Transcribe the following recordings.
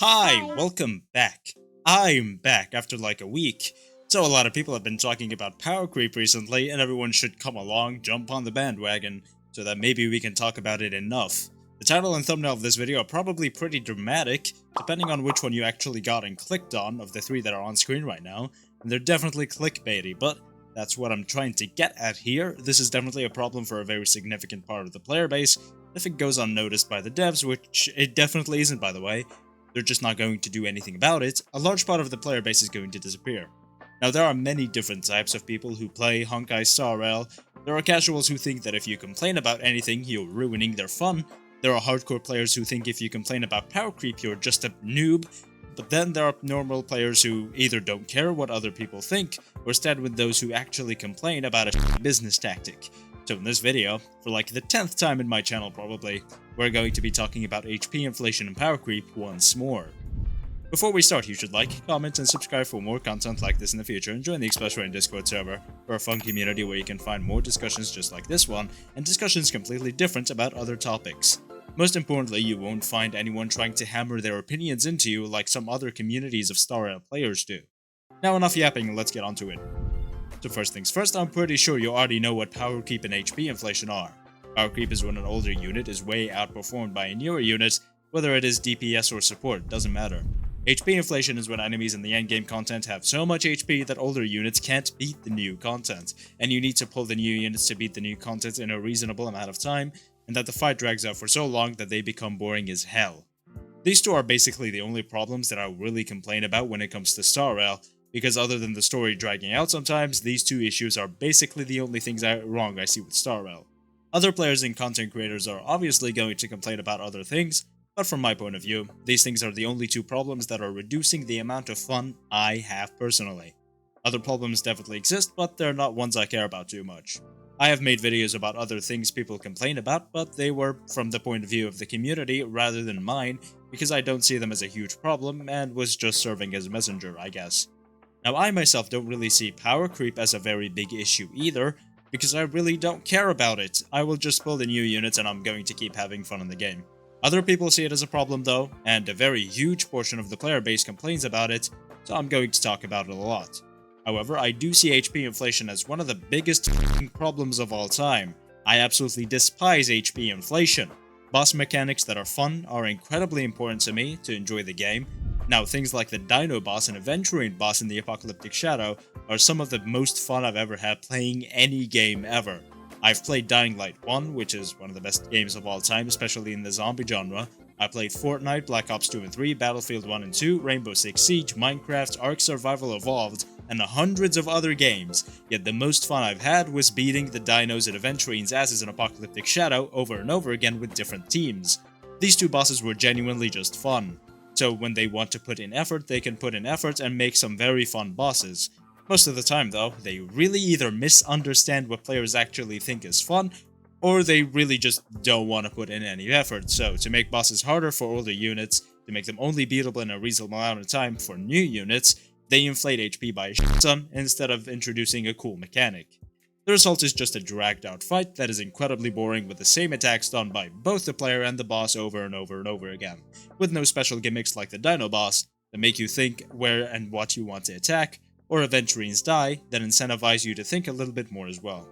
Hi, Hi. welcome back. I'm back after like a week. So a lot of people have been talking about Powercreep recently, and everyone should come along, jump on the bandwagon, so that maybe we can talk about it enough. The title and thumbnail of this video are probably pretty dramatic, depending on which one you actually got and clicked on of the three that are on screen right now, and they're definitely clickbaity, but that's what I'm trying to get at here. This is definitely a problem for a very significant part of the player base. If it goes unnoticed by the devs, which it definitely isn't by the way, they're just not going to do anything about it, a large part of the player base is going to disappear. Now, there are many different types of people who play Honkai Star Rail. There are casuals who think that if you complain about anything, you're ruining their fun. There are hardcore players who think if you complain about power creep, you're just a noob. But then there are normal players who either don't care what other people think, or stand with those who actually complain about a business tactic. So in this video, for like the 10th time in my channel probably, we're going to be talking about HP inflation and power creep once more. Before we start, you should like, comment, and subscribe for more content like this in the future, and join the Express Rain Discord server for a fun community where you can find more discussions just like this one, and discussions completely different about other topics. Most importantly, you won't find anyone trying to hammer their opinions into you like some other communities of Star Rail players do. Now enough yapping, let's get onto it. So first things first, I'm pretty sure you already know what power creep and HP inflation are. Power creep is when an older unit is way outperformed by a newer unit, whether it is DPS or support, doesn't matter. HP inflation is when enemies in the endgame content have so much HP that older units can't beat the new content, and you need to pull the new units to beat the new content in a reasonable amount of time, and that the fight drags out for so long that they become boring as hell. These two are basically the only problems that I really complain about when it comes to Star Rail, because other than the story dragging out sometimes, these two issues are basically the only things wrong I see with Star Rail. Other players and content creators are obviously going to complain about other things, but from my point of view, these things are the only two problems that are reducing the amount of fun I have personally. Other problems definitely exist, but they're not ones I care about too much. I have made videos about other things people complain about, but they were from the point of view of the community rather than mine, because I don't see them as a huge problem and was just serving as a messenger, I guess. Now, I myself don't really see power creep as a very big issue either, because I really don't care about it. I will just build the new units and I'm going to keep having fun in the game. Other people see it as a problem though, and a very huge portion of the player base complains about it, so I'm going to talk about it a lot. However, I do see HP inflation as one of the biggest problems of all time. I absolutely despise HP inflation. Boss mechanics that are fun are incredibly important to me to enjoy the game. Now, things like the Dino boss and Aventurine boss in the Apocalyptic Shadow are some of the most fun I've ever had playing any game ever. I've played Dying Light 1, which is one of the best games of all time, especially in the zombie genre. I played Fortnite, Black Ops 2 and 3, Battlefield 1 and 2, Rainbow Six Siege, Minecraft, Ark Survival Evolved, and hundreds of other games, yet the most fun I've had was beating the dinos and Aventurine's asses in Apocalyptic Shadow over and over again with different teams. These two bosses were genuinely just fun. So when they want to put in effort, they can put in effort and make some very fun bosses. Most of the time though, they really either misunderstand what players actually think is fun, or they really just don't want to put in any effort. So to make bosses harder for older units, to make them only beatable in a reasonable amount of time for new units, they inflate HP by a shit ton instead of introducing a cool mechanic. The result is just a dragged out fight that is incredibly boring with the same attacks done by both the player and the boss over and over and over again, with no special gimmicks like the Dino boss that make you think where and what you want to attack, or Aventurine's die that incentivize you to think a little bit more as well.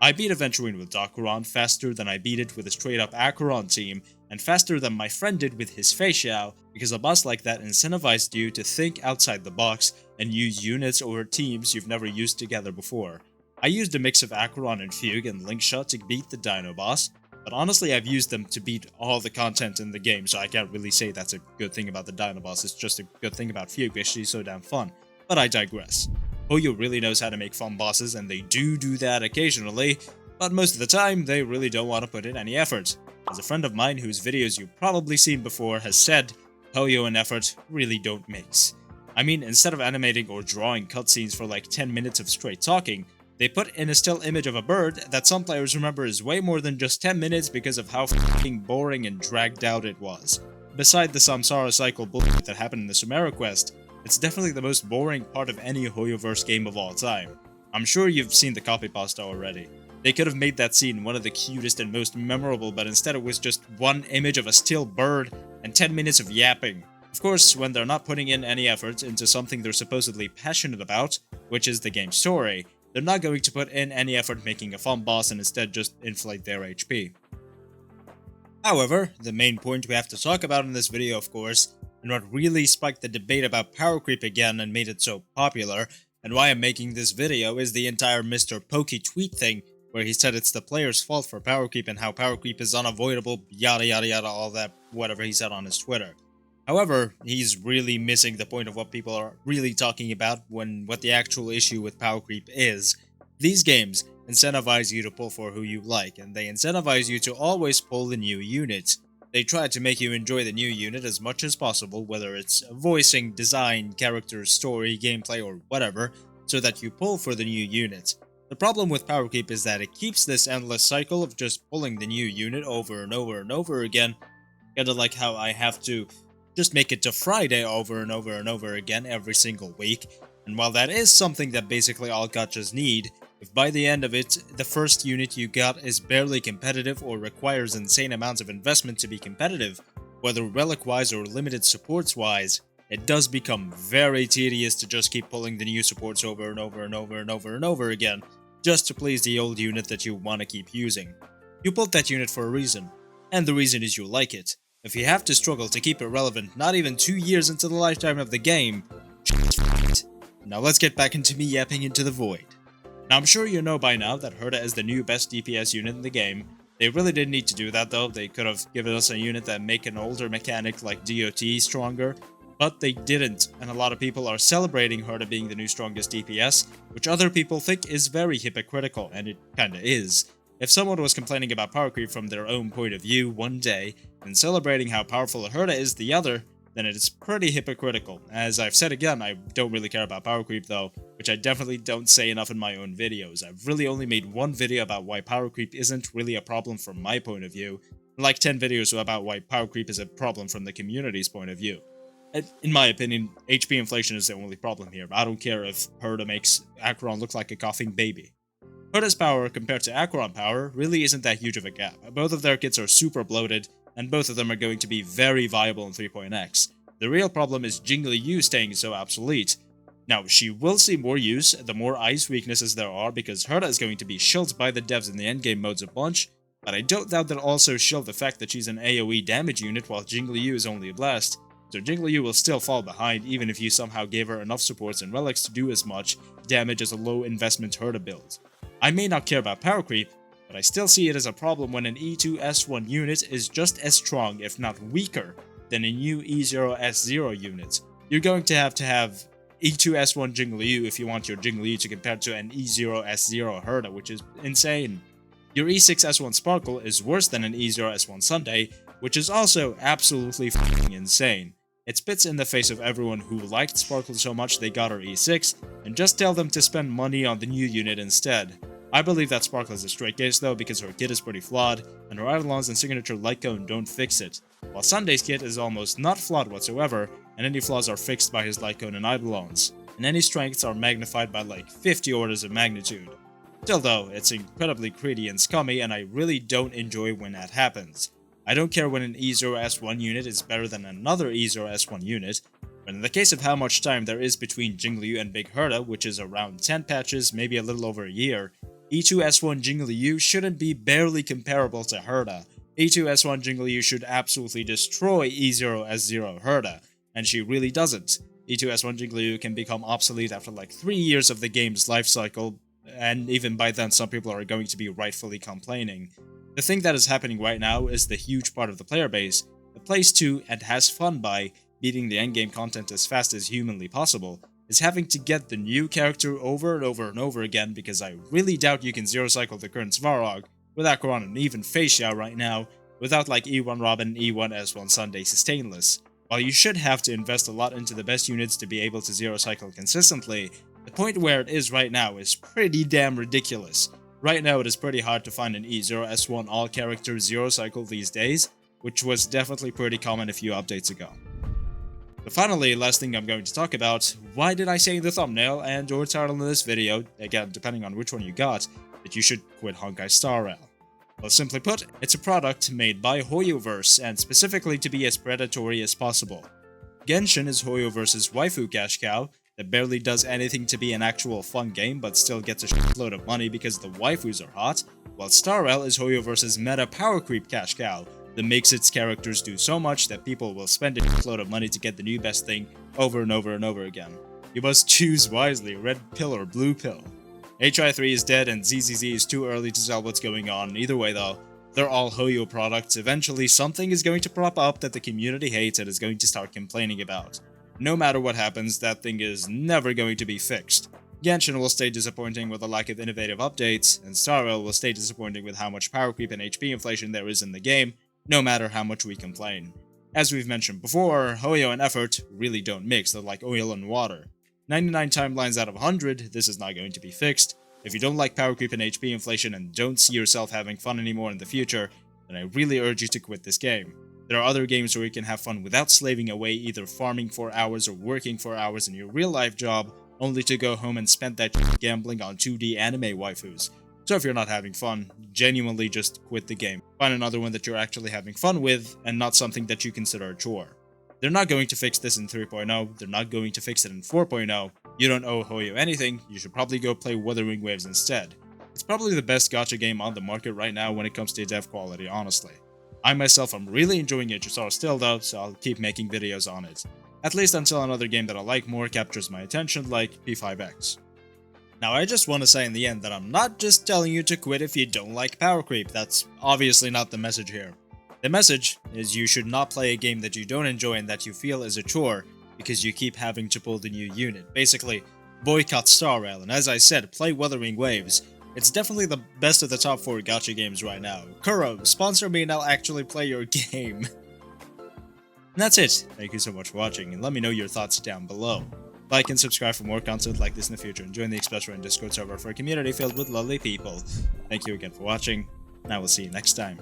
I beat Aventurine with Dakuron faster than I beat it with a straight up Acheron team, and faster than my friend did with his Feixiao, because a boss like that incentivized you to think outside the box and use units or teams you've never used together before. I used a mix of Acheron and Fugue and Linkshot to beat the Dino boss, but honestly I've used them to beat all the content in the game, so I can't really say that's a good thing about the Dino boss, it's just a good thing about Fugue because she's so damn fun. But I digress. Hoyo really knows how to make fun bosses, and they do that occasionally, but most of the time, they really don't want to put in any effort. As a friend of mine whose videos you've probably seen before has said, Hoyo and effort really don't mix. I mean, instead of animating or drawing cutscenes for like 10 minutes of straight talking, they put in a still image of a bird that some players remember is way more than just 10 minutes because of how f***ing boring and dragged out it was. Beside the Samsara cycle bullshit that happened in the Sumeru quest, it's definitely the most boring part of any Hoyoverse game of all time. I'm sure you've seen the copy pasta already. They could have made that scene one of the cutest and most memorable, but instead it was just one image of a still bird and 10 minutes of yapping. Of course, when they're not putting in any effort into something they're supposedly passionate about, which is the game's story, they're not going to put in any effort making a fun boss and instead just inflate their HP. However, the main point we have to talk about in this video, of course, and what really spiked the debate about power creep again and made it so popular, and why I'm making this video, is the entire MrPokke tweet thing, where he said it's the player's fault for power creep and how power creep is unavoidable, yada yada yada, all that, whatever he said on his Twitter. However, he's really missing the point of what people are really talking about when what the actual issue with power creep is. These games incentivize you to pull for who you like, and they incentivize you to always pull the new unit. They try to make you enjoy the new unit as much as possible, whether it's voicing, design, character, story, gameplay, or whatever, so that you pull for the new unit. The problem with power creep is that it keeps this endless cycle of just pulling the new unit over and over and over again, kinda like how I have to just make it to Friday over and over and over again every single week, and while that is something that basically all gachas need, if by the end of it, the first unit you got is barely competitive or requires insane amounts of investment to be competitive, whether relic-wise or limited supports-wise, it does become very tedious to just keep pulling the new supports over and over and over and over and over again, just to please the old unit that you want to keep using. You pulled that unit for a reason, and the reason is you like it. If you have to struggle to keep it relevant not even 2 years into the lifetime of the game, now let's get back into me yapping into the void. Now I'm sure you know by now that Herta is the new best DPS unit in the game. They really didn't need to do that though, they could have given us a unit that make an older mechanic like DOT stronger, but they didn't, and a lot of people are celebrating Herta being the new strongest DPS, which other people think is very hypocritical, and it kinda is. If someone was complaining about power creep from their own point of view one day, and celebrating how powerful a Herta is the other, then it is pretty hypocritical. As I've said again, I don't really care about power creep though, which I definitely don't say enough in my own videos. I've really only made one video about why power creep isn't really a problem from my point of view, and like 10 videos about why power creep is a problem from the community's point of view. In my opinion, HP inflation is the only problem here. I don't care if Herta makes Acheron look like a coughing baby. Herta's power compared to Acheron power really isn't that huge of a gap. Both of their kits are super bloated, and both of them are going to be very viable in 3.x. The real problem is Jingli Yu staying so obsolete. Now, she will see more use the more ice weaknesses there are, because Herta is going to be shielded by the devs in the endgame modes a bunch, but I don't doubt they'll also shield the fact that she's an AoE damage unit while Jingli Yu is only blessed, so Jingli Yu will still fall behind even if you somehow gave her enough supports and relics to do as much damage as a low investment Herta build. I may not care about power creep, but I still see it as a problem when an E2S1 unit is just as strong, if not weaker, than a new E0S0 unit. You're going to have E2S1 Jingli Yu if you want your Jingli Yu to compare to an E0S0 Herta, which is insane. Your E6S1 Sparkle is worse than an E0S1 Sunday, which is also absolutely f***ing insane. It spits in the face of everyone who liked Sparkle so much they got her E6, and just tell them to spend money on the new unit instead. I believe that Sparkle is a straight case though, because her kit is pretty flawed, and her Eidolons and signature light cone don't fix it, while Sunday's kit is almost not flawed whatsoever, and any flaws are fixed by his light cone and Eidolons, and any strengths are magnified by like 50 orders of magnitude. Still though, it's incredibly greedy and scummy, and I really don't enjoy when that happens. I don't care when an E0S1 unit is better than another E0S1 unit, but in the case of how much time there is between Jingli Yu and Big Herta, which is around 10 patches, maybe a little over a year, E2S1 Jingli Yu shouldn't be barely comparable to Herta. E2S1 Jingli Yu should absolutely destroy E0S0 Herta, and she really doesn't. E2S1 Jingli Yu can become obsolete after like 3 years of the game's life cycle, and even by then some people are going to be rightfully complaining. The thing that is happening right now is the huge part of the player base that plays to and has fun by beating the endgame content as fast as humanly possible, is having to get the new character over and over and over again, because I really doubt you can zero cycle the current Svarog with Acheron and even Facia right now without like E1 Robin, E1 S1 Sunday sustainless. While you should have to invest a lot into the best units to be able to zero cycle consistently, the point where it is right now is pretty damn ridiculous. Right now it is pretty hard to find an E0S1 all character zero cycle these days, which was definitely pretty common a few updates ago. But finally, last thing I'm going to talk about, why did I say in the thumbnail and or title of this video, again depending on which one you got, that you should quit Honkai Star Rail? Well, simply put, it's a product made by Hoyoverse and specifically to be as predatory as possible. Genshin is Hoyo vs waifu cash cow that barely does anything to be an actual fun game but still gets a shitload of money because the waifus are hot, while Star Rail is Hoyo vs meta power creep cash cow that makes its characters do so much that people will spend a shitload of money to get the new best thing over and over and over again. You must choose wisely, red pill or blue pill. HI3 is dead and ZZZ is too early to tell what's going on. Either way though, they're all Hoyo products. Eventually something is going to prop up that the community hates and is going to start complaining about. No matter what happens, that thing is never going to be fixed. Genshin will stay disappointing with a lack of innovative updates, and Star Rail will stay disappointing with how much power creep and HP inflation there is in the game, no matter how much we complain. As we've mentioned before, Hoyo and effort really don't mix, they're like oil and water. 99 timelines out of 100, this is not going to be fixed. If you don't like power creep and HP inflation and don't see yourself having fun anymore in the future, then I really urge you to quit this game. There are other games where you can have fun without slaving away either farming for hours or working for hours in your real life job, only to go home and spend that gambling on 2D anime waifus. So if you're not having fun, genuinely just quit the game. Find another one that you're actually having fun with, and not something that you consider a chore. They're not going to fix this in 3.0, they're not going to fix it in 4.0, you don't owe Hoyo anything, you should probably go play Wuthering Waves instead. It's probably the best gacha game on the market right now when it comes to dev quality, honestly. I myself am really enjoying HSR still though, so I'll keep making videos on it. At least until another game that I like more captures my attention, like P5X. Now I just want to say in the end that I'm not just telling you to quit if you don't like power creep, that's obviously not the message here. The message is you should not play a game that you don't enjoy and that you feel is a chore because you keep having to pull the new unit. Basically, boycott Star Rail, and as I said, play Wuthering Waves. It's definitely the best of the top 4 gacha games right now. Kuro, sponsor me and I'll actually play your game. And that's it. Thank you so much for watching, and let me know your thoughts down below. Like and subscribe for more content like this in the future, and join the Express Run Discord server for a community filled with lovely people. Thank you again for watching, and I will see you next time.